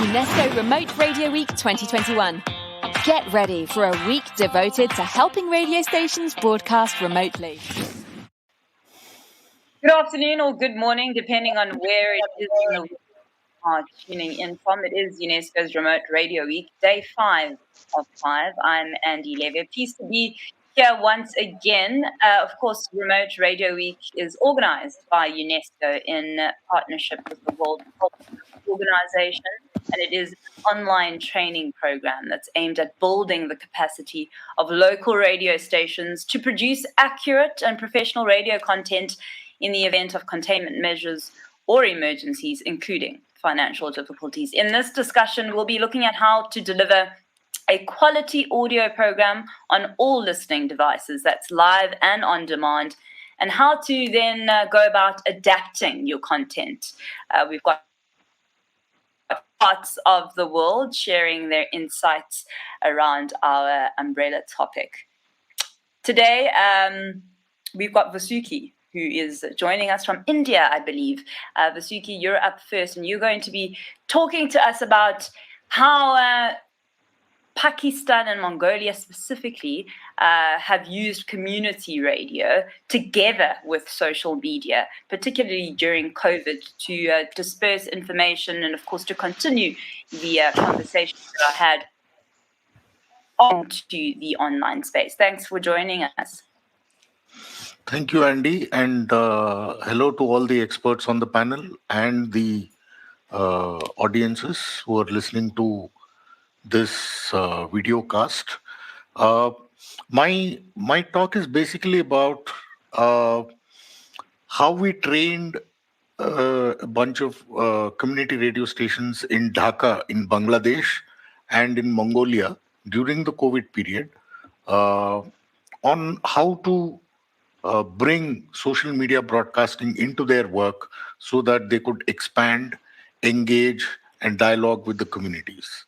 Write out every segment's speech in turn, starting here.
UNESCO Remote Radio Week 2021. Get ready for a week devoted to helping radio stations broadcast remotely. Good afternoon or good morning, depending on where it is in the world you are tuning in from. It is UNESCO's Remote Radio Week, day 5 of 5. I'm Andy Leve. Pleased to be here once again. Of course, Remote Radio Week is organized by UNESCO in partnership with the World Health Organization, and it is an online training program that's aimed at building the capacity of local radio stations to produce accurate and professional radio content in the event of containment measures or emergencies, including financial difficulties. In this discussion, we'll be looking at how to deliver a quality audio program on all listening devices that's live and on demand, and how to then go about adapting your content. We've got parts of the world sharing their insights around our umbrella topic. Today, we've got Vasuki, who is joining us from India, I believe. Vasuki, you're up first, and you're going to be talking to us about how Pakistan and Mongolia specifically have used community radio together with social media, particularly during COVID, to disperse information and, of course, to continue the conversation that I had onto the online space. Thanks for joining us. Thank you, Andy, and hello to all the experts on the panel and the audiences who are listening to this video cast. My talk is basically about how we trained a bunch of community radio stations in Dhaka, in Bangladesh, and in Mongolia during the COVID period on how to bring social media broadcasting into their work so that they could expand, engage, and dialogue with the communities.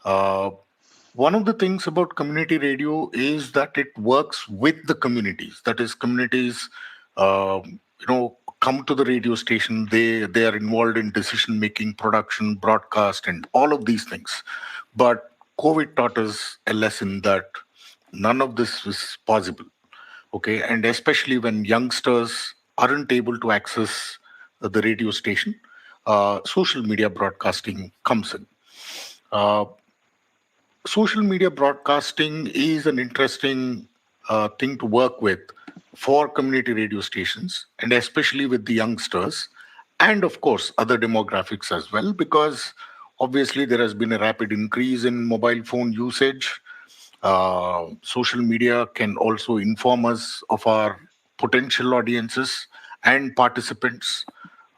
One of the things about community radio is that it works with the communities. That is, communities, come to the radio station. They are involved in decision-making, production, broadcast, and all of these things. But COVID taught us a lesson that none of this was possible. Okay, and especially when youngsters aren't able to access the radio station, social media broadcasting comes in. Social media broadcasting is an interesting thing to work with for community radio stations, and especially with the youngsters, and of course other demographics as well, because obviously there has been a rapid increase in mobile phone usage. Social media can also inform us of our potential audiences and participants.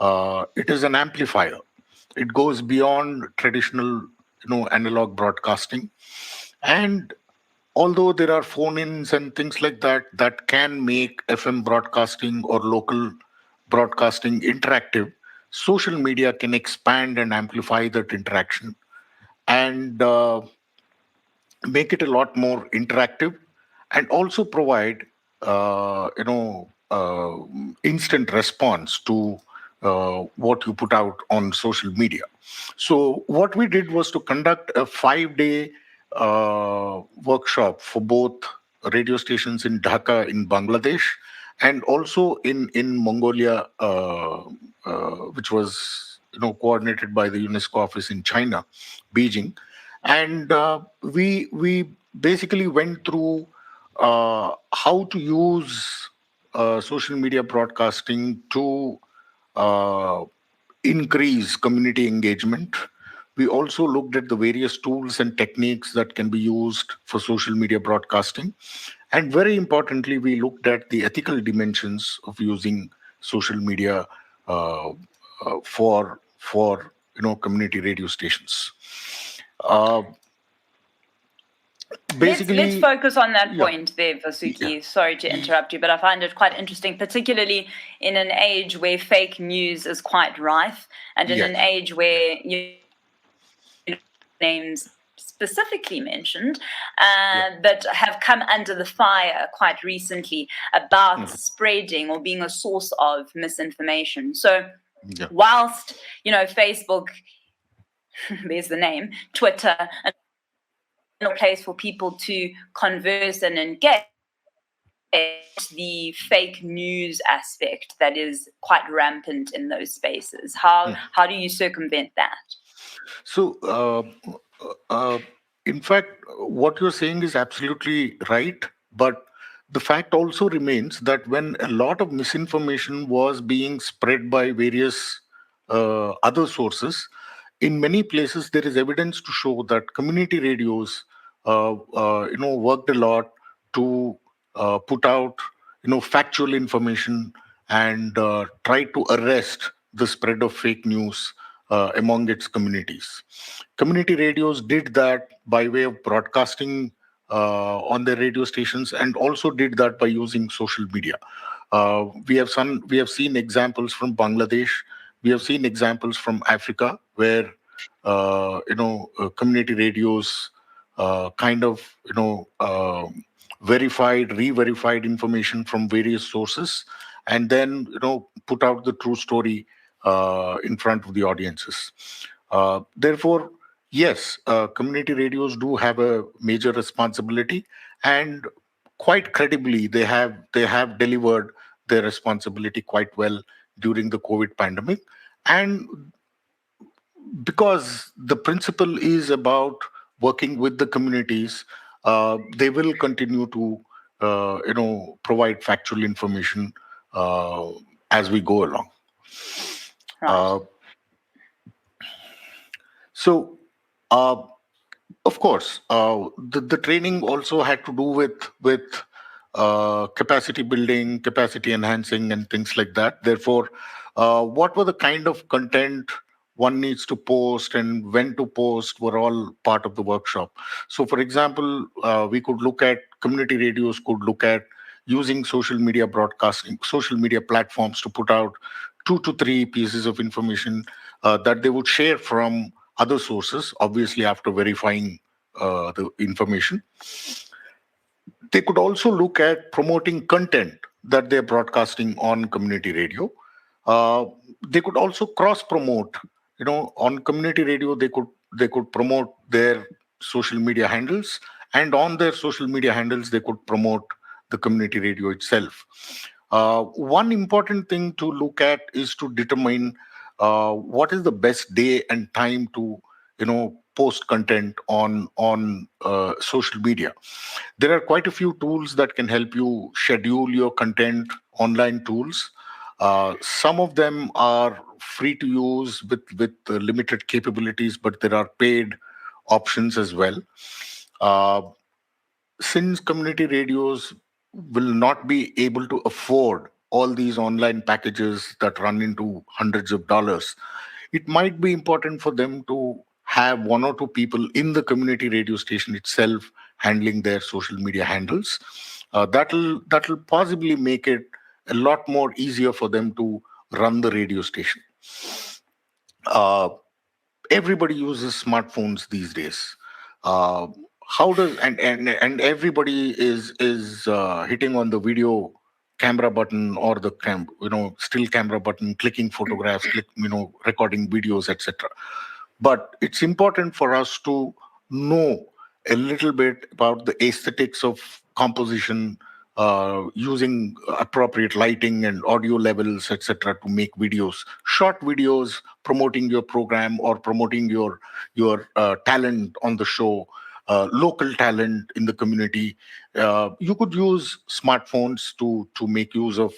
It is an amplifier. It goes beyond traditional, analog broadcasting. And although there are phone-ins and things like that that can make FM broadcasting or local broadcasting interactive, social media can expand and amplify that interaction and make it a lot more interactive, and also provide instant response to what you put out on social media. So what we did was to conduct a 5-day workshop for both radio stations in Dhaka in Bangladesh and also in Mongolia, which was coordinated by the UNESCO office in China, Beijing. And we basically went through how to use social media broadcasting to increase community engagement. We also looked at the various tools and techniques that can be used for social media broadcasting. And very importantly, we looked at the ethical dimensions of using social media for community radio stations. Let's focus on that point there, Vasuki. Yeah. Sorry to interrupt you, but I find it quite interesting, particularly in an age where fake news is quite rife, and in an age where names specifically mentioned, but have come under the fire quite recently about spreading or being a source of misinformation. So whilst, Facebook there's the name, Twitter, a place for people to converse and engage, the fake news aspect that is quite rampant in those spaces. How do you circumvent that? So, in fact, what you're saying is absolutely right. But the fact also remains that when a lot of misinformation was being spread by various other sources, in many places there is evidence to show that community radios, worked a lot to put out, factual information and try to arrest the spread of fake news among its communities. Community radios did that by way of broadcasting on their radio stations, and also did that by using social media. We have seen examples from Bangladesh. We have seen examples from Africa where community radios kind of verified, re-verified information from various sources, and then put out the true story in front of the audiences. Therefore, yes, community radios do have a major responsibility, and quite credibly, they have delivered their responsibility quite well during the COVID pandemic. And because the principle is about working with the communities, they will continue to, provide factual information uh, as we go along. Right. So, uh, of course, the training also had to do with capacity building, capacity enhancing, and things like that. Therefore, what were the kind of content one needs to post and when to post were all part of the workshop. So, for example, we could look at community radios, could look at using social media broadcasting, social media platforms to put out 2 to 3 pieces of information that they would share from other sources, obviously after verifying the information. They could also look at promoting content that they're broadcasting on community radio. Uh, they could also cross promote. On community radio, they could promote their social media handles, and on their social media handles, they could promote the community radio itself. One important thing to look at is to determine what is the best day and time to post content on social media. There are quite a few tools that can help you schedule your content, online tools. Some of them are free to use with limited capabilities, but there are paid options as well. Uh, since community radios will not be able to afford all these online packages that run into hundreds of dollars, it might be important for them to have 1 or 2 people in the community radio station itself handling their social media handles. That'll possibly make it a lot more easier for them to run the radio station. Uh, Everybody uses smartphones these days. Uh, how does and everybody is hitting on the video camera button or the still camera button, clicking photographs, recording videos, etc. But it's important for us to know a little bit about the aesthetics of composition, using appropriate lighting and audio levels, etc., to make videos, short videos promoting your program or promoting your talent on the show, local talent in the community. You could use smartphones to make use of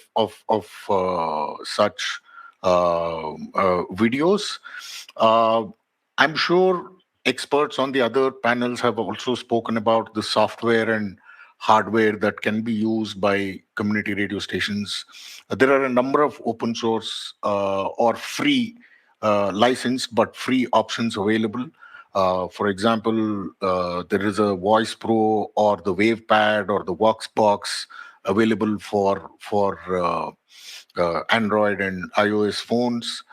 such videos. Uh, I'm sure experts on the other panels have also spoken about the software and hardware that can be used by community radio stations. There are a number of open source or free licensed but free options available. For example, there is a Voice Pro or the WavePad or the Voxbox available for Android and iOS phones.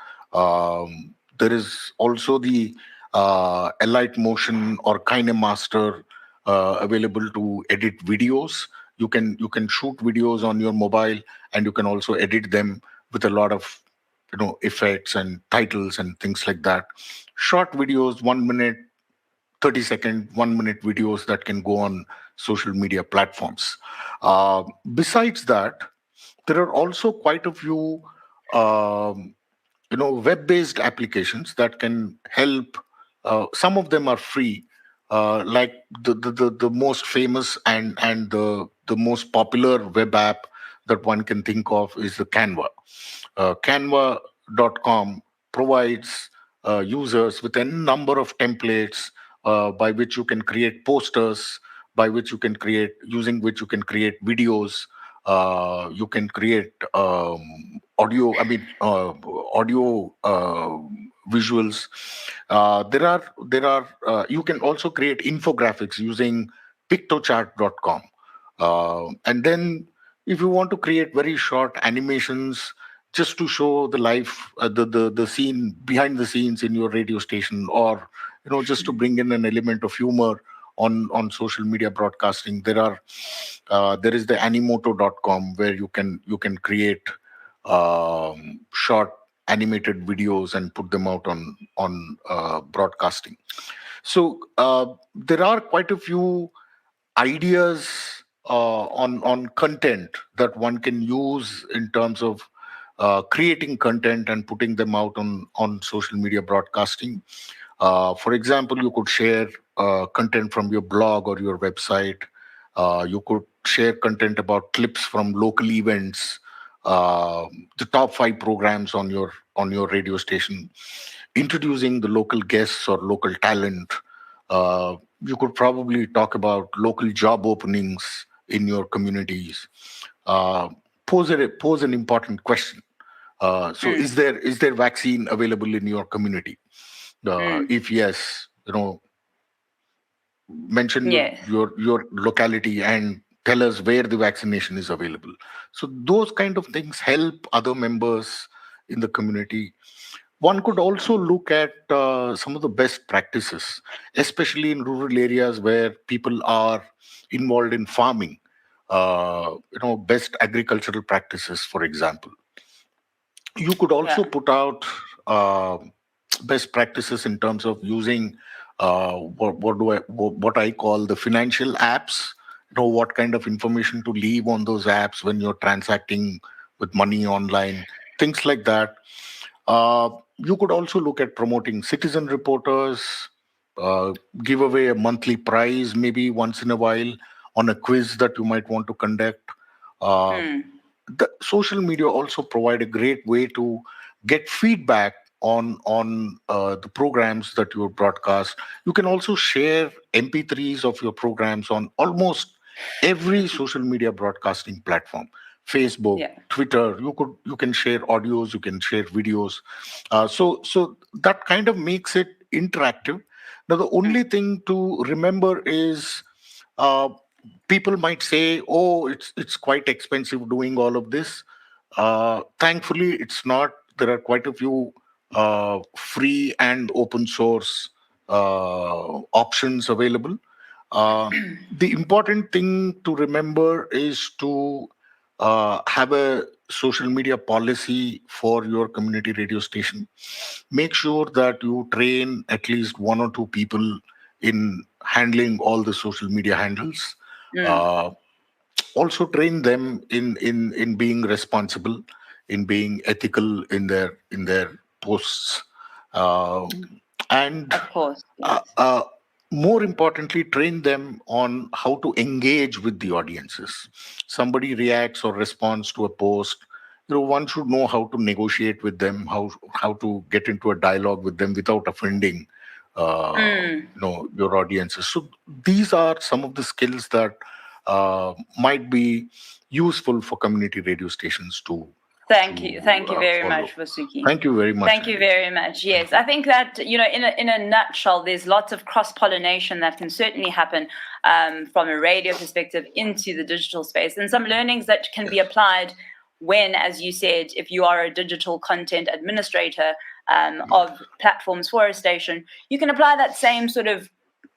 There is also the Elite Motion or KineMaster available to edit videos. You can shoot videos on your mobile, and you can also edit them with a lot of effects and titles and things like that. Short videos, 1 minute, 30-second, 1 minute videos that can go on social media platforms. Besides that, there are also quite a few web-based applications that can help. Some of them are free, like the most famous and the most popular web app that one can think of is the Canva. Canva.com provides users with a number of templates by which you can create posters, by which you can create using which you can create videos. You can create audio. Audio visuals. You can also create infographics using pictochart.com. And then if you want to create very short animations just to show the life, the scene behind the scenes in your radio station, or just to bring in an element of humor on social media broadcasting, there is the animoto.com, where you can create short animated videos and put them out on broadcasting. So there are quite a few ideas on content that one can use in terms of creating content and putting them out on social media broadcasting. For example, you could share content from your blog or your website. You could share content about clips from local events, the top 5 programs on your radio station, introducing the local guests or local talent. You could probably talk about local job openings in your communities. Uh, pose an important question. So, is there vaccine available in your community? If yes, mention Yes. your locality and tell us where the vaccination is available. So those kind of things help other members in the community. One could also look at some of the best practices, especially in rural areas where people are involved in farming. Best agricultural practices, for example. You could also Yeah. put out best practices in terms of using what I call the financial apps. What kind of information to leave on those apps when you're transacting with money online, things like that. You could also look at promoting citizen reporters, give away a monthly prize maybe once in a while on a quiz that you might want to conduct. Uh, the social media also provide a great way to get feedback on the programs that you broadcast. You can also share MP3s of your programs on almost every social media broadcasting platform. Facebook, Yeah. Twitter. You can share audios, you can share videos. So that kind of makes it interactive. Now the only thing to remember is uh, people might say, "Oh, it's quite expensive doing all of this." Thankfully, it's not. There are quite a few free and open source options available. The important thing to remember is to have a social media policy for your community radio station. Make sure that you train at least 1 or 2 people in handling all the social media handles. Uh, Also train them in being responsible, in being ethical in their posts, uh, and Of course. uh, Yes. uh, more importantly, train them on how to engage with the audiences. Somebody reacts or responds to a post, one should know how to negotiate with them, how to get into a dialogue with them without offending your audiences. So these are some of the skills that might be useful for community radio stations to Thank you. Thank you very follow. much, Vasuki. Thank you very much. Thank you very much. Yes, I think that, in a nutshell, there's lots of cross-pollination that can certainly happen from a radio perspective into the digital space, and some learnings that can be applied when, as you said, if you are a digital content administrator of platforms for a station, you can apply that same sort of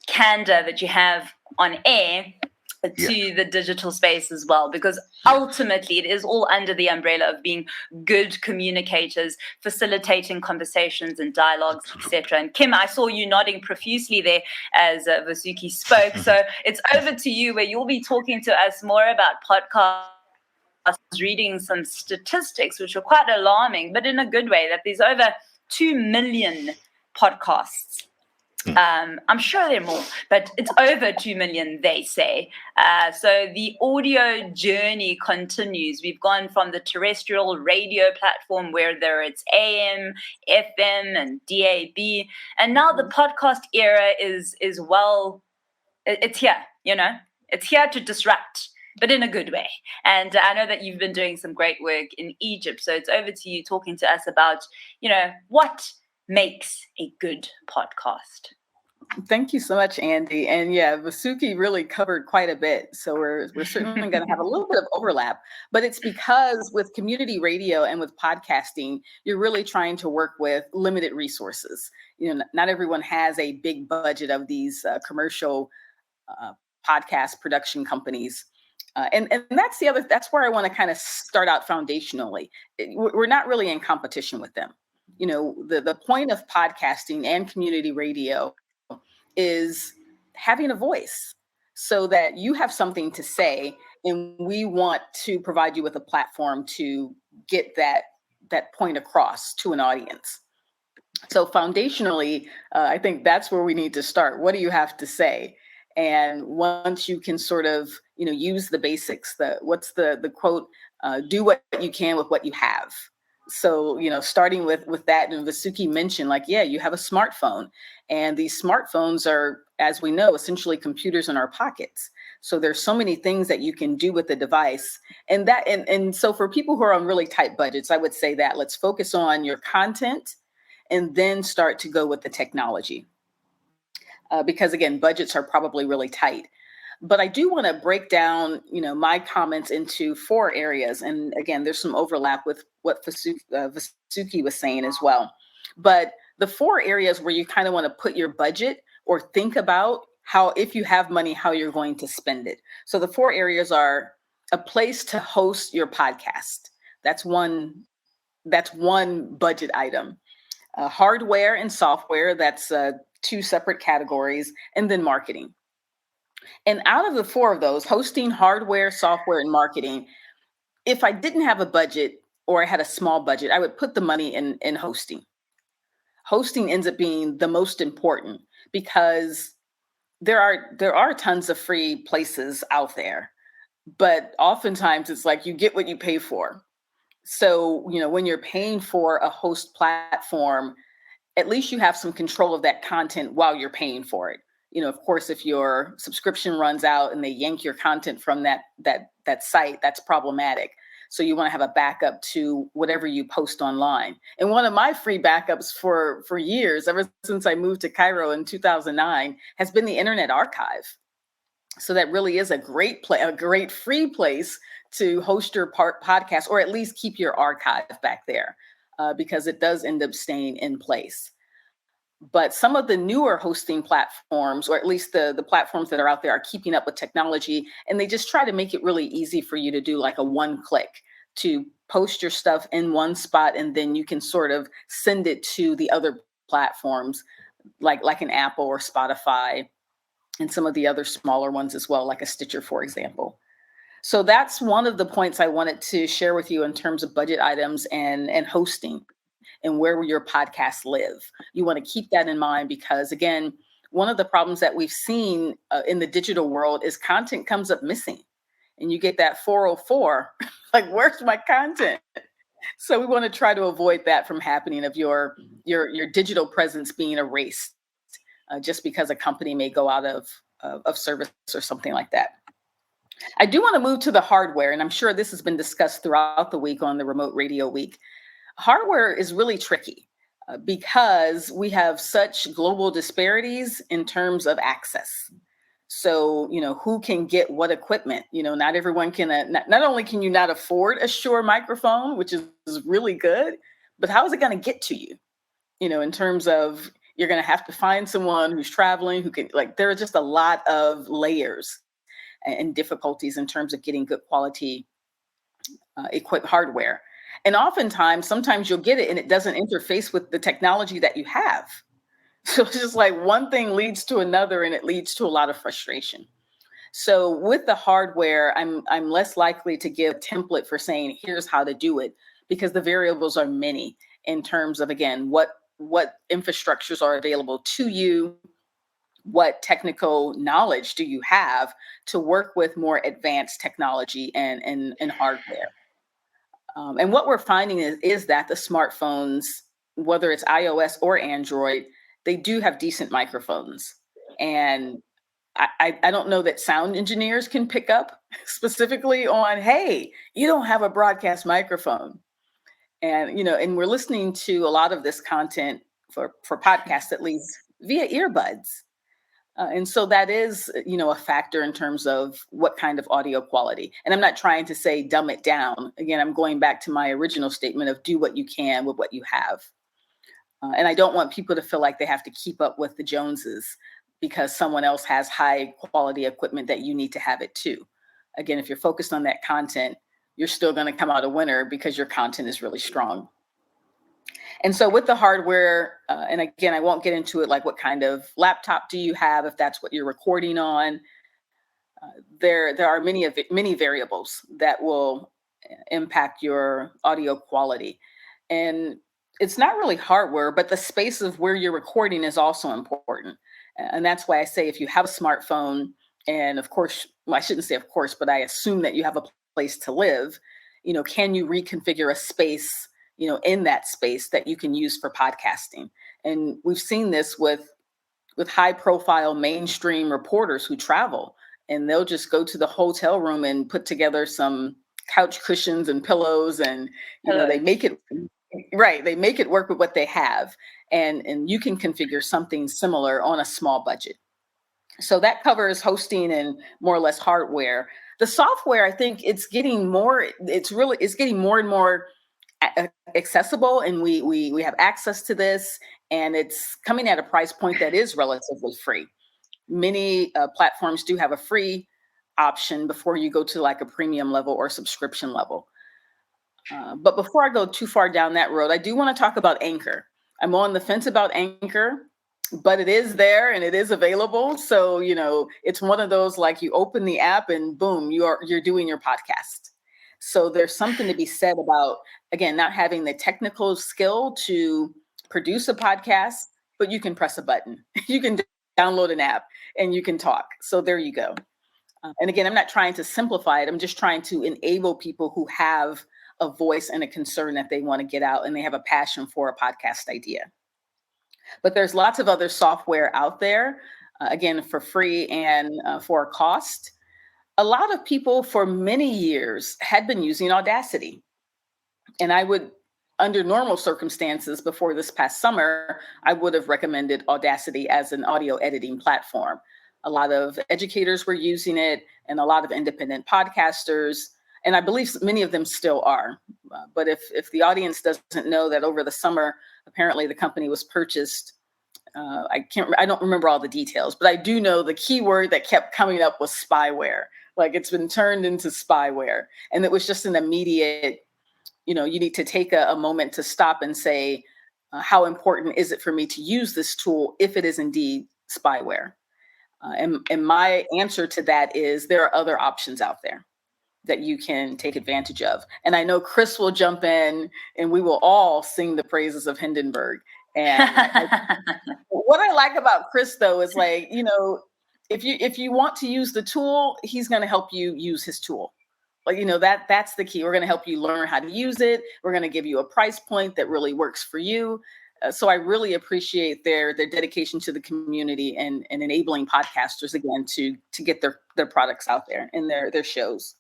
candor that you have on air to the digital space as well, because ultimately it is all under the umbrella of being good communicators, facilitating conversations and dialogues, etc. And Kim, I saw you nodding profusely there as Vasuki spoke. So it's over to you, where you'll be talking to us more about podcasts, reading some statistics which are quite alarming, but in a good way, that there's over 2 million podcasts. I'm sure there are more, but it's over 2 million, they say. So the audio journey continues. We've gone from the terrestrial radio platform, where it's AM, FM, and DAB, and now the podcast era is it's here. It's here to disrupt, but in a good way. And I know that you've been doing some great work in Egypt, so it's over to you talking to us about what makes a good podcast. Thank you so much, Andy. And yeah, Vasuki really covered quite a bit. So we're certainly going to have a little bit of overlap, but it's because with community radio and with podcasting, you're really trying to work with limited resources. Not everyone has a big budget of these commercial podcast production companies. And that's where I want to kind of start out foundationally. We're not really in competition with them. The point of podcasting and community radio is having a voice, so that you have something to say, and we want to provide you with a platform to get that point across to an audience. So foundationally, I think that's where we need to start. What do you have to say? And once you can sort of use the basics, what's the quote, do what you can with what you have. So, starting with that, and Vasuki mentioned, you have a smartphone, and these smartphones are, as we know, essentially computers in our pockets. So there's so many things that you can do with the device. And so for people who are on really tight budgets, I would say that let's focus on your content and then start to go with the technology. Because again, budgets are probably really tight. But I do want to break down, my comments into 4 areas. And again, there's some overlap with what Vasuki was saying as well. But the 4 areas where you kind of want to put your budget, or think about how, if you have money, how you're going to spend it. So the 4 areas are a place to host your podcast. That's one budget item. Hardware and software, that's 2 separate categories, and then marketing. And out of the 4 of those, hosting, hardware, software, and marketing, if I didn't have a budget, or I had a small budget, I would put the money in hosting. Hosting ends up being the most important, because there are tons of free places out there, but oftentimes it's like you get what you pay for. So, when you're paying for a host platform, at least you have some control of that content while you're paying for it. Of course, if your subscription runs out and they yank your content from that site, that's problematic. So you want to have a backup to whatever you post online. And one of my free backups for years, ever since I moved to Cairo in 2009, has been the Internet Archive. So that really is a great free place to host your podcast, or at least keep your archive back there, because it does end up staying in place. But some of the newer hosting platforms, or at least the platforms that are out there, are keeping up with technology, and they just try to make it really easy for you to do like a one-click to post your stuff in one spot, and then you can sort of send it to the other platforms, like an Apple or Spotify, and some of the other smaller ones as well, like a Stitcher, for example. So that's one of the points I wanted to share with you in terms of budget items and hosting, and where will your podcasts live. You want to keep that in mind, because again, one of the problems that we've seen in the digital world is content comes up missing, and you get that 404, like, where's my content? So we want to try to avoid that from happening, of your digital presence being erased just because a company may go out of service or something like that. I do want to move to the hardware, and I'm sure this has been discussed throughout the week on the Remote Radio Week. Hardware is really tricky because we have such global disparities in terms of access. So, who can get what equipment? Not everyone can, not only can you not afford a Shure microphone, which is really good, but how is it going to get to you? In terms of, you're going to have to find someone who's traveling, who can, there are just a lot of layers. and difficulties in terms of getting good quality hardware. And oftentimes, sometimes you'll get it and it doesn't interface with the technology that you have. So it's just like one thing leads to another, and it leads to a lot of frustration. So with the hardware, I'm less likely to give a template for saying, here's how to do it, because the variables are many in terms of, again, what infrastructures are available to you, what technical knowledge do you have to work with more advanced technology and hardware. And what we're finding is that the smartphones, whether it's iOS or Android, they do have decent microphones. And I don't know that sound engineers can pick up specifically on, hey, you don't have a broadcast microphone. And, and we're listening to a lot of this content for podcasts, at least via earbuds. And so that is, a factor in terms of what kind of audio quality. And I'm not trying to say dumb it down. Again, I'm going back to my original statement of do what you can with what you have. And I don't want people to feel like they have to keep up with the Joneses because someone else has high quality equipment that you need to have it too. Again, if you're focused on that content, you're still going to come out a winner because your content is really strong. And so with the hardware, and again, I won't get into it, like what kind of laptop do you have, if that's what you're recording on. There are many variables that will impact your audio quality. And it's not really hardware, but the space of where you're recording is also important. And that's why I say if you have a smartphone, and of course, well, I shouldn't say of course, but I assume that you have a place to live, can you reconfigure a space in that space that you can use for podcasting? And we've seen this with high profile mainstream reporters who travel, and they'll just go to the hotel room and put together some couch cushions and pillows, and they make it right. They make it work with what they have, and you can configure something similar on a small budget. So that covers hosting and more or less hardware. The software, I think it's getting more and more accessible, and we have access to this, and it's coming at a price point that is relatively free. Many platforms do have a free option before you go to like a premium level or subscription level. But before I go too far down that road, I do want to talk about Anchor. I'm on the fence about Anchor, but it is there and it is available. So, it's one of those, like, you open the app and boom, you're doing your podcast. So there's something to be said about, again, not having the technical skill to produce a podcast, but you can press a button. You can download an app and you can talk. So there you go. And again, I'm not trying to simplify it. I'm just trying to enable people who have a voice and a concern that they want to get out and they have a passion for a podcast idea. But there's lots of other software out there, again, for free and for a cost. A lot of people for many years had been using Audacity. And I would, under normal circumstances before this past summer, I would have recommended Audacity as an audio editing platform. A lot of educators were using it and a lot of independent podcasters. And I believe many of them still are. But if the audience doesn't know that over the summer, apparently the company was purchased. I don't remember all the details, but I do know the key word that kept coming up was spyware. Like, it's been turned into spyware. And it was just an immediate, you need to take a moment to stop and say, how important is it for me to use this tool if it is indeed spyware? And my answer to that is there are other options out there that you can take advantage of. And I know Chris will jump in and we will all sing the praises of Hindenburg. And what I like about Chris, though, is like, if you want to use the tool, he's going to help you use his tool. Like, that's the key. We're going to help you learn how to use it. We're going to give you a price point that really works for you. So I really appreciate their dedication to the community and enabling podcasters, again, to get their products out there and their shows.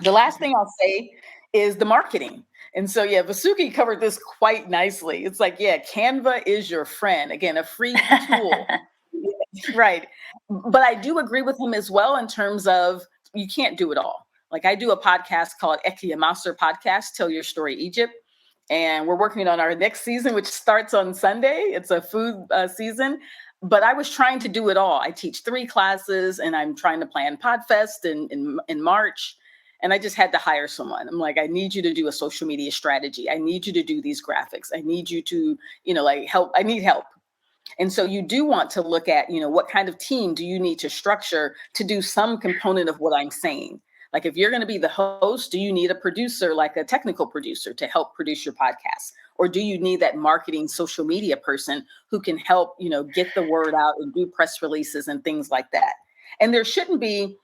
The last thing I'll say is the marketing. And so, Vasuki covered this quite nicely. It's like, Canva is your friend. Again, a free tool. Right. But I do agree with him as well in terms of you can't do it all. Like, I do a podcast called Eki Master Podcast, Tell Your Story Egypt. And we're working on our next season, which starts on Sunday. It's a food season. But I was trying to do it all. I teach 3 classes and I'm trying to plan PodFest in March. And I just had to hire someone. I'm like, I need you to do a social media strategy. I need you to do these graphics. I need you to, like help. I need help. And so you do want to look at, what kind of team do you need to structure to do some component of what I'm saying? Like if you're going to be the host, do you need a producer, like a technical producer to help produce your podcast? Or do you need that marketing social media person who can help, get the word out and do press releases and things like that? And there shouldn't be,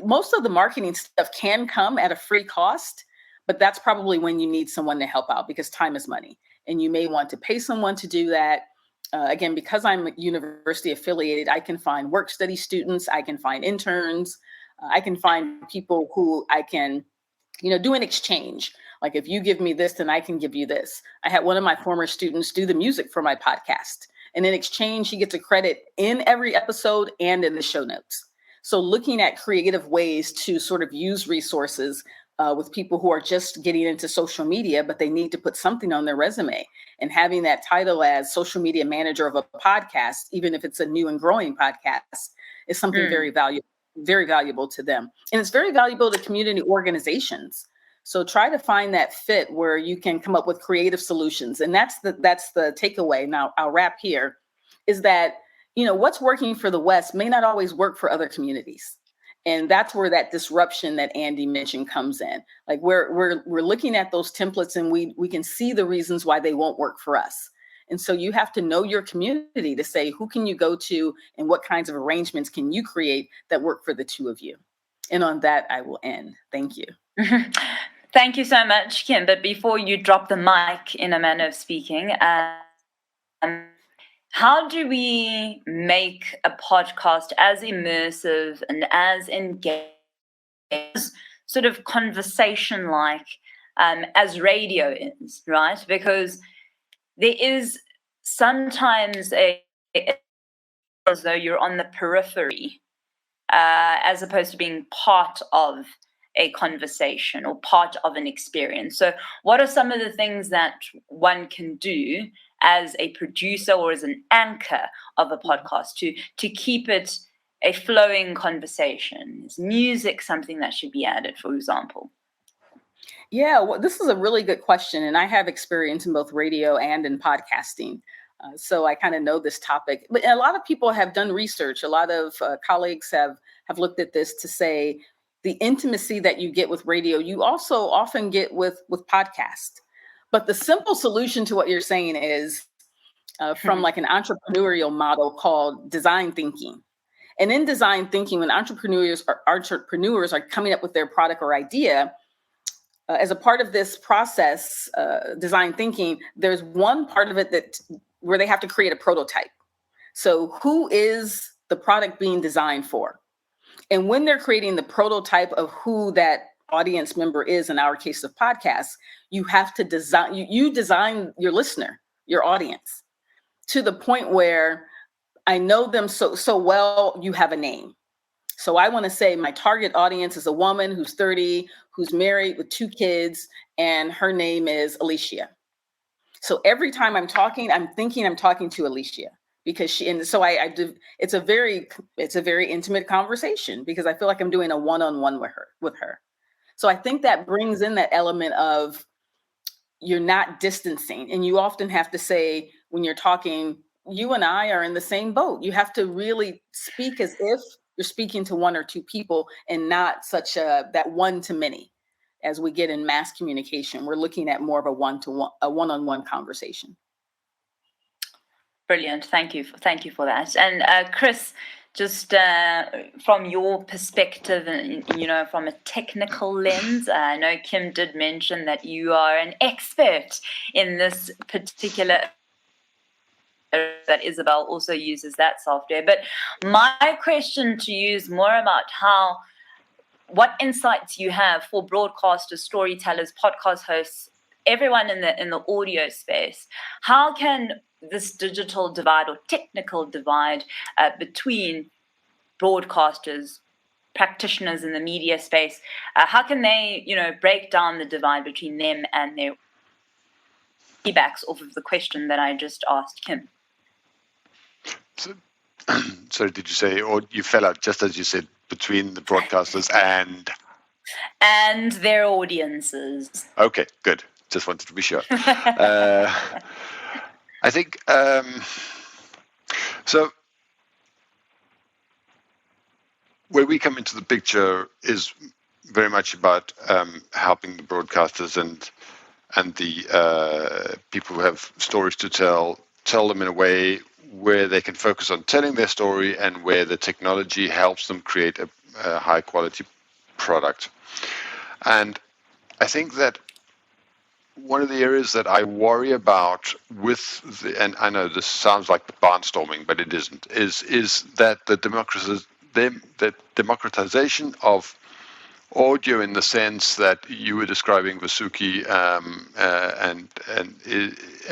most of the marketing stuff can come at a free cost, but that's probably when you need someone to help out because time is money. And you may want to pay someone to do that. Again, because I'm university affiliated, I can find work study students, I can find interns, I can find people who I can, do an exchange. Like if you give me this, then I can give you this. I had one of my former students do the music for my podcast. And in exchange, he gets a credit in every episode and in the show notes. So looking at creative ways to sort of use resources with people who are just getting into social media, but they need to put something on their resume, and having that title as social media manager of a podcast, even if it's a new and growing podcast, is something very valuable to them. And it's very valuable to community organizations. So try to find that fit where you can come up with creative solutions. And that's the takeaway. Now I'll wrap here, is that, what's working for the West may not always work for other communities. And that's where that disruption that Andy mentioned comes in. Like we're looking at those templates and we can see the reasons why they won't work for us. And so you have to know your community to say, who can you go to and what kinds of arrangements can you create that work for the two of you? And on that, I will end. Thank you. Thank you so much, Kim. But before you drop the mic, in a manner of speaking, how do we make a podcast as immersive and as engaging, sort of conversation-like as radio is, right? Because there is sometimes as though you're on the periphery, as opposed to being part of a conversation or part of an experience. So what are some of the things that one can do as a producer or as an anchor of a podcast to keep it a flowing conversation? Is music something that should be added, for example? Yeah, well, this is a really good question. And I have experience in both radio and in podcasting. So I kind of know this topic. But a lot of people have done research. A lot of colleagues have looked at this to say the intimacy that you get with radio, you also often get with podcast. But the simple solution to what you're saying is from like an entrepreneurial model called design thinking. And in design thinking, when entrepreneurs are coming up with their product or idea, as a part of this process, design thinking, there's one part of it where they have to create a prototype. So who is the product being designed for? And when they're creating the prototype of who that audience member is, in our case of podcasts, you have to design, you design your listener, your audience, to the point where I know them so well, you have a name. So I want to say my target audience is a woman who's 30, who's married with 2 kids, and her name is Alicia. So every time I'm talking, I'm thinking I'm talking to Alicia, because I do. It's a very intimate conversation because I feel like I'm doing a one-on-one with her. So I think that brings in that element of you're not distancing, and you often have to say when you're talking, you and I are in the same boat. You have to really speak as if you're speaking to 1 or 2 people and not such that one to many. As we get in mass communication, we're looking at more of a one-on-one conversation. Brilliant. Thank you for that. And Chris, just from your perspective, and from a technical lens, I know Kim did mention that you are an expert in this particular. That Isabel also uses that software. But my question to you is more about what insights you have for broadcasters, storytellers, podcast hosts, everyone in the audio space. How can this digital divide or technical divide between broadcasters, practitioners in the media space, how can they, break down the divide between them and their feedbacks off of the question that I just asked Kim? Sorry, did you say, or you fell out just as you said, between the broadcasters and their audiences? Okay, good. Just wanted to be sure. I think so. Where we come into the picture is very much about helping the broadcasters and the people who have stories to tell them in a way where they can focus on telling their story and where the technology helps them create a high quality product. And I think that one of the areas that I worry about and I know this sounds like barnstorming, but it isn't, is that the democratization of audio, in the sense that you were describing, Vasuki,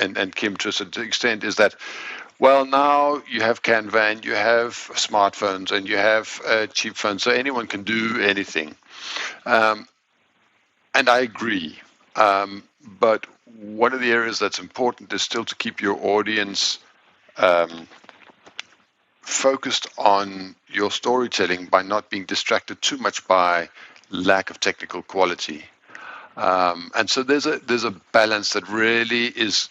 and Kim, to a certain extent, is that, well, now you have Canva, you have smartphones, and you have cheap phones, so anyone can do anything. And I agree. But one of the areas that's important is still to keep your audience focused on your storytelling by not being distracted too much by lack of technical quality. And so there's a balance that really is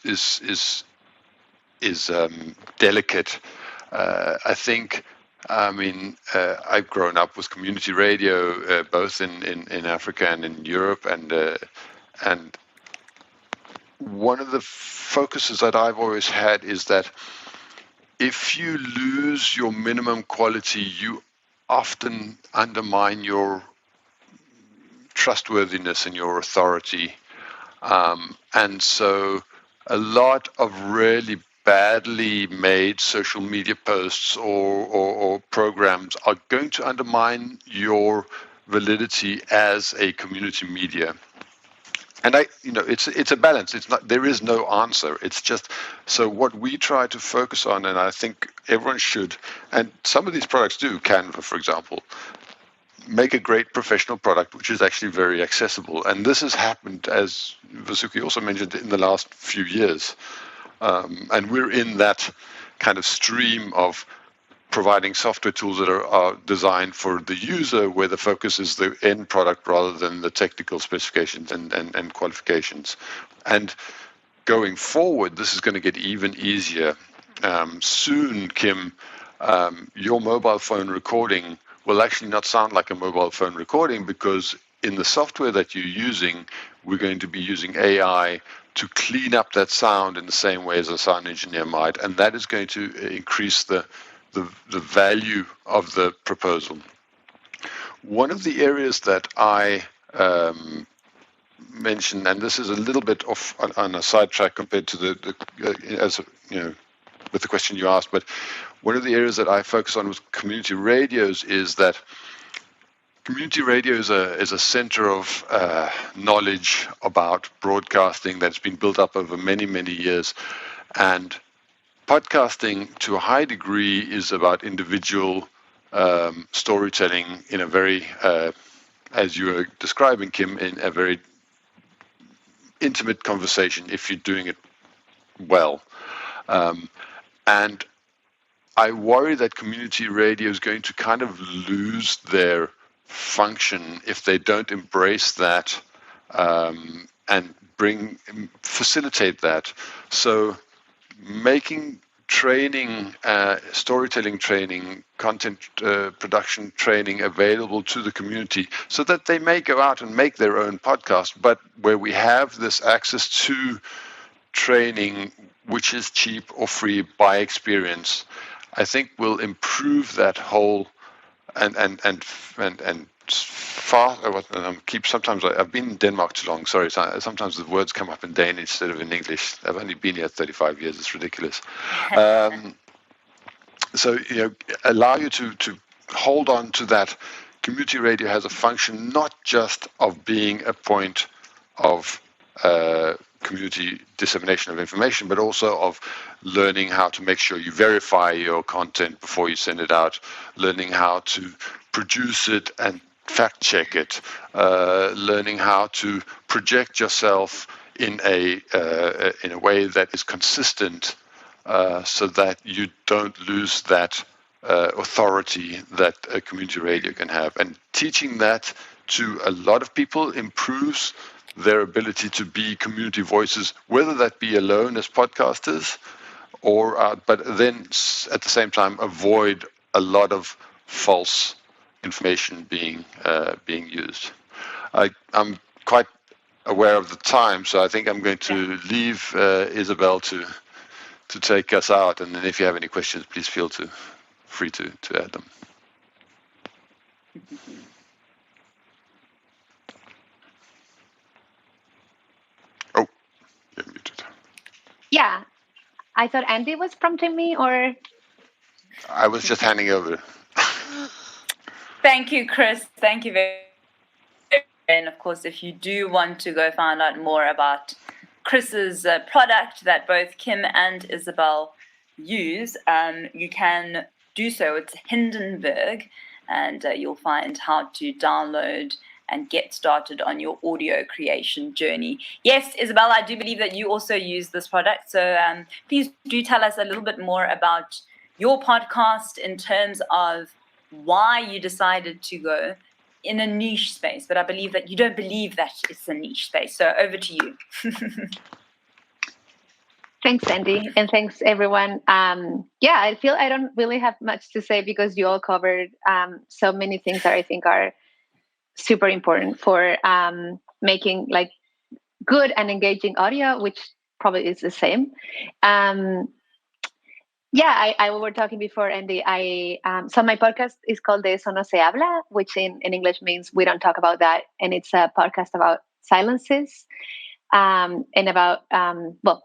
delicate. I think. I mean, I've grown up with community radio, both in Africa and in Europe, and one of the focuses that I've always had is that if you lose your minimum quality, you often undermine your trustworthiness and your authority. And so a lot of really badly made social media posts or programs are going to undermine your validity as a community media. And it's a balance. It's not, there is no answer. It's just, so what we try to focus on, and I think everyone should, and some of these products do, Canva, for example, make a great professional product, which is actually very accessible. And this has happened, as Vasuki also mentioned, in the last few years. And we're in that kind of stream of providing software tools that are designed for the user, where the focus is the end product rather than the technical specifications and qualifications. And going forward, this is going to get even easier. Soon, Kim, your mobile phone recording will actually not sound like a mobile phone recording, because in the software that you're using, we're going to be using AI to clean up that sound in the same way as a sound engineer might. And that is going to increase the value of the proposal. One of the areas that I mentioned, and this is a little bit off on a sidetrack compared to with the question you asked, but one of the areas that I focus on with community radios is that community radio is a center of knowledge about broadcasting that's been built up over many, many years. And podcasting, to a high degree, is about individual storytelling in a very, as you were describing, Kim, in a very intimate conversation, if you're doing it well. And I worry that community radio is going to kind of lose their function if they don't embrace that and facilitate that. So making training, storytelling training, content production training available to the community so that they may go out and make their own podcast, but where we have this access to training which is cheap or free by experience, I think will improve that whole and far. Sometimes I've been in Denmark too long. Sorry, sometimes the words come up in Danish instead of in English. I've only been here 35 years. It's ridiculous. So allow you to hold on to that. Community radio has a function not just of being a point of community dissemination of information, but also of learning how to make sure you verify your content before you send it out, learning how to produce it and fact check it, learning how to project yourself in a way that is consistent so that you don't lose that authority that a community radio can have. And teaching that to a lot of people improves their ability to be community voices, whether that be alone as podcasters, or but then at the same time avoid a lot of false information being used. I'm quite aware of the time, so I think I'm going to leave Isabel to take us out, and then if you have any questions, please feel free to add them. Oh, you're muted. Yeah, I thought Andy was prompting me, or I was just handing over. Thank you, Chris. Thank you very much. And of course, if you do want to go find out more about Chris's product that both Kim and Isabel use, you can do so. It's Hindenburg, and you'll find how to download and get started on your audio creation journey. Yes, Isabel, I do believe that you also use this product. So please do tell us a little bit more about your podcast in terms of why you decided to go in a niche space. But I believe that you don't believe that it's a niche space. So over to you. Thanks, Andy, and thanks, everyone. I feel I don't really have much to say because you all covered so many things that I think are super important for making like good and engaging audio, which probably is the same. I were talking before, Andy. So my podcast is called De Eso No Se Habla, which in English means we don't talk about that, and it's a podcast about silences. And about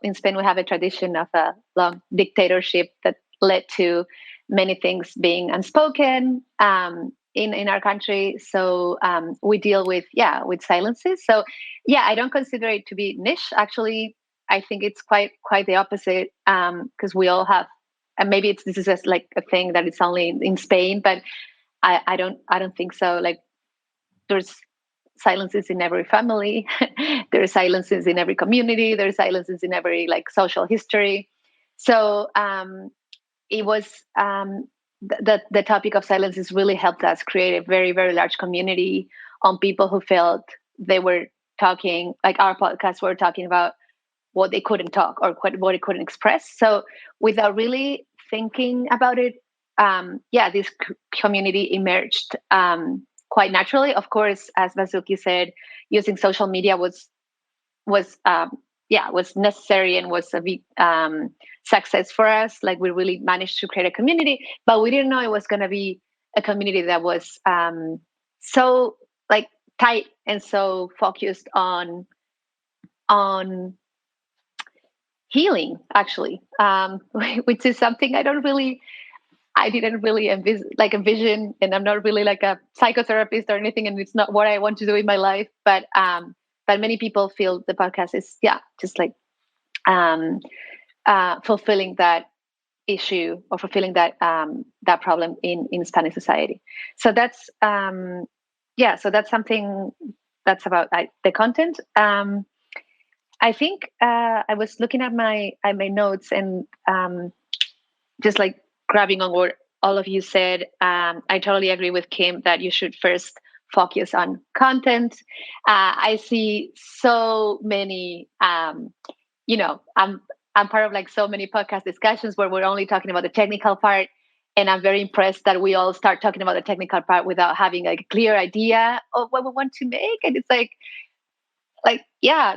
in Spain we have a tradition of a long dictatorship that led to many things being unspoken in our country. So we deal with silences. So I don't consider it to be niche. Actually, I think it's quite the opposite, because we all have, and maybe this is just like a thing that it's only in Spain, but I don't think so. Like there's silences in every family. There are silences in every community. There are silences in every like social history. So it was the topic of silences really helped us create a very, very large community on people who felt they were talking, like our podcasts were talking about what they couldn't talk or what they couldn't express. So without really thinking about it, this community emerged quite naturally. Of course, as Vasuki said, using social media was necessary and was a big success for us. Like we really managed to create a community, but we didn't know it was going to be a community that was so like tight and so focused on healing, actually, which is something I didn't really envision, and I'm not really like a psychotherapist or anything, and it's not what I want to do in my life. But many people feel the podcast is just like fulfilling that issue or fulfilling that problem in Spanish society. So that's so that's something that's about the content. I think I was looking at my notes and just like grabbing on what all of you said. I totally agree with Kim that you should first focus on content. I see so many, I'm part of like so many podcast discussions where we're only talking about the technical part. And I'm very impressed that we all start talking about the technical part without having like a clear idea of what we want to make. And it's like,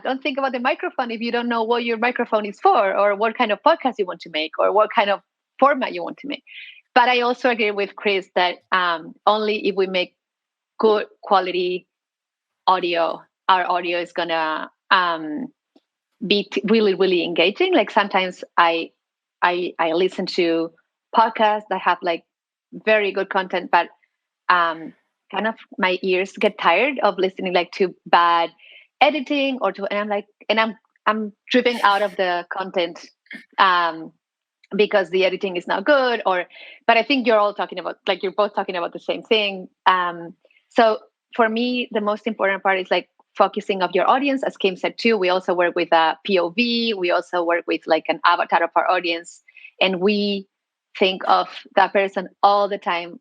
don't think about the microphone if you don't know what your microphone is for, or what kind of podcast you want to make, or what kind of format you want to make. But I also agree with Chris that only if we make good quality audio, our audio is gonna be really, really engaging. Like sometimes I listen to podcasts that have like very good content, but kind of my ears get tired of listening like to bad editing and I'm driven out of the content because the editing is not good, but I think you're both talking about the same thing. So for me, the most important part is like focusing of your audience. As Kim said too, we also work with a POV. We also work with like an avatar of our audience. and we think of that person all the time.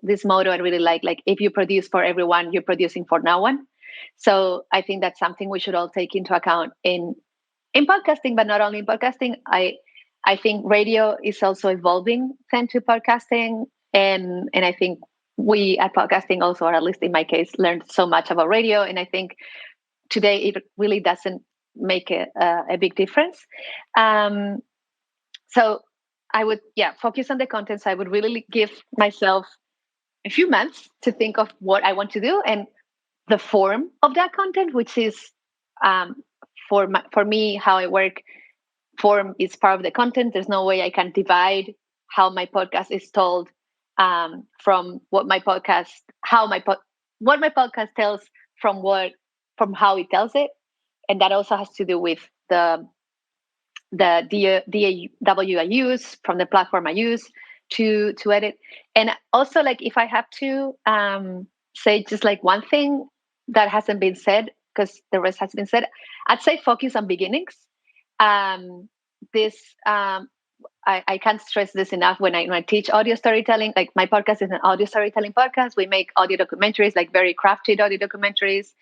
This motto I really like if you produce for everyone, you're producing for no one. So I think that's something we should all take into account in podcasting, but not only in podcasting. I think radio is also evolving thanks to podcasting, and I think we at podcasting also, or at least in my case, learned so much about radio, and I think today it really doesn't make a big difference. So I would focus on the content. So I would really give myself a few months to think of what I want to do and the form of that content, which is for me, how I work. Form is part of the content. There's no way I can divide how my podcast is told from what my podcast tells from how it tells it, and that also has to do with the DAW I use, from the platform I use to edit. And also, like, if I have to say just like one thing that hasn't been said, because the rest has been said, I'd say focus on beginnings. I can't stress this enough when I teach audio storytelling. Like, my podcast is an audio storytelling podcast. We make audio documentaries, like very crafted audio documentaries.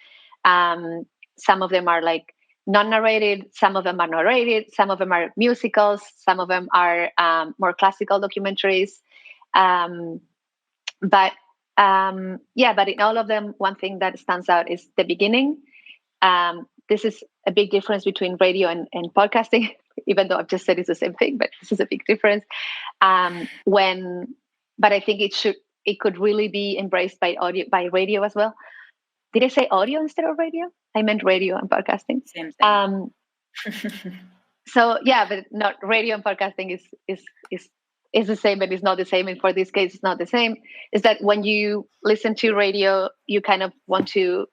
Some of them are like non-narrated, some of them are narrated, some of them are musicals, some of them are more classical documentaries. But in all of them, one thing that stands out is the beginning. This is a big difference between radio and podcasting, even though I've just said it's the same thing, but this is a big difference. But I think it could really be embraced by radio as well. Did I say audio instead of radio? I meant radio and podcasting. Same thing. So but not radio and podcasting is the same, but it's not the same. And for this case, it's not the same. Is that when you listen to radio, you kind of want to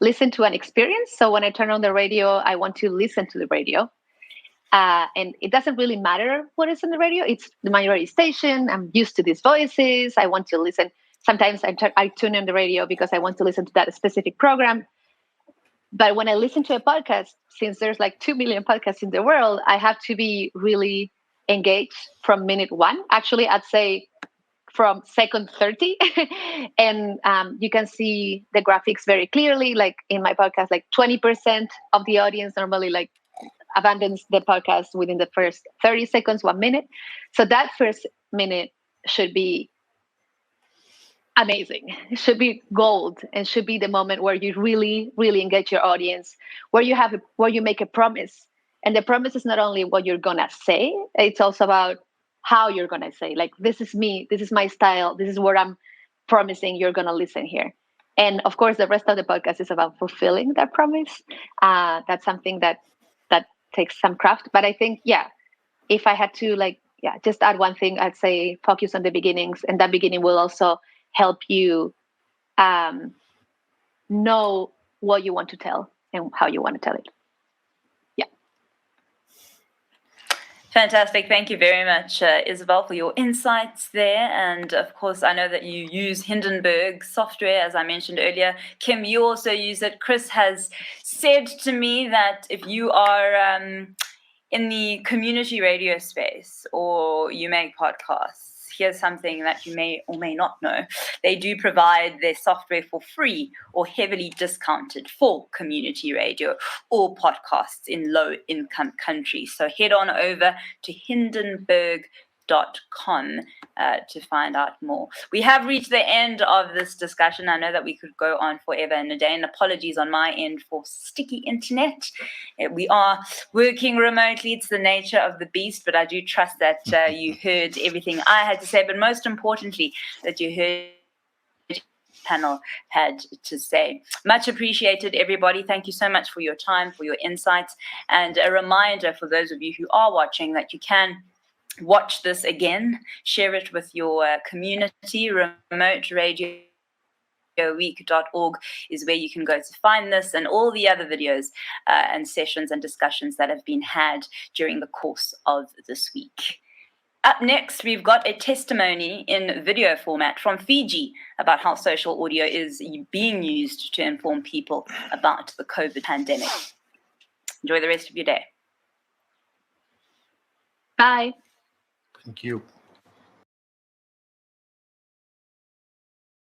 listen to an experience. So when I turn on the radio, I want to listen to the radio. And it doesn't really matter what is on the radio. It's the minority station. I'm used to these voices. I want to listen. Sometimes I tune in the radio because I want to listen to that specific program. But when I listen to a podcast, since there's like 2 million podcasts in the world, I have to be really engaged from minute one. Actually, I'd say from second 30. And you can see the graphics very clearly. Like in my podcast, like 20% of the audience normally like abandons the podcast within the first 30 seconds, 1 minute. So that first minute should be amazing. It should be gold, and should be the moment where you really, really engage your audience, where you make a promise. And the promise is not only what you're gonna say, it's also about how you're gonna say. Like, this is me, this is my style, this is what I'm promising you're gonna listen here. And of course, the rest of the podcast is about fulfilling that promise. That's something that takes some craft. But I think, if I had to just add one thing, I'd say focus on the beginnings, and that beginning will also help you know what you want to tell and how you want to tell it. Fantastic. Thank you very much, Isabel, for your insights there. And of course, I know that you use Hindenburg software, as I mentioned earlier. Kim, you also use it. Chris has said to me that if you are in the community radio space or you make podcasts, here's something that you may or may not know. They do provide their software for free or heavily discounted for community radio or podcasts in low-income countries. So head on over to Hindenburg.com to find out more. We have reached the end of this discussion. I know that we could go on forever and a day, and apologies on my end for sticky internet. We are working remotely. It's the nature of the beast, but I do trust that you heard everything I had to say, but most importantly, that you heard panel had to say. Much appreciated, everybody. Thank you so much for your time, for your insights, and a reminder for those of you who are watching that you can watch this again, share it with your community. RemoteRadioWeek.org is where you can go to find this and all the other videos and sessions and discussions that have been had during the course of this week. Up next, we've got a testimony in video format from Fiji about how social audio is being used to inform people about the COVID pandemic. Enjoy the rest of your day. Bye. Thank you.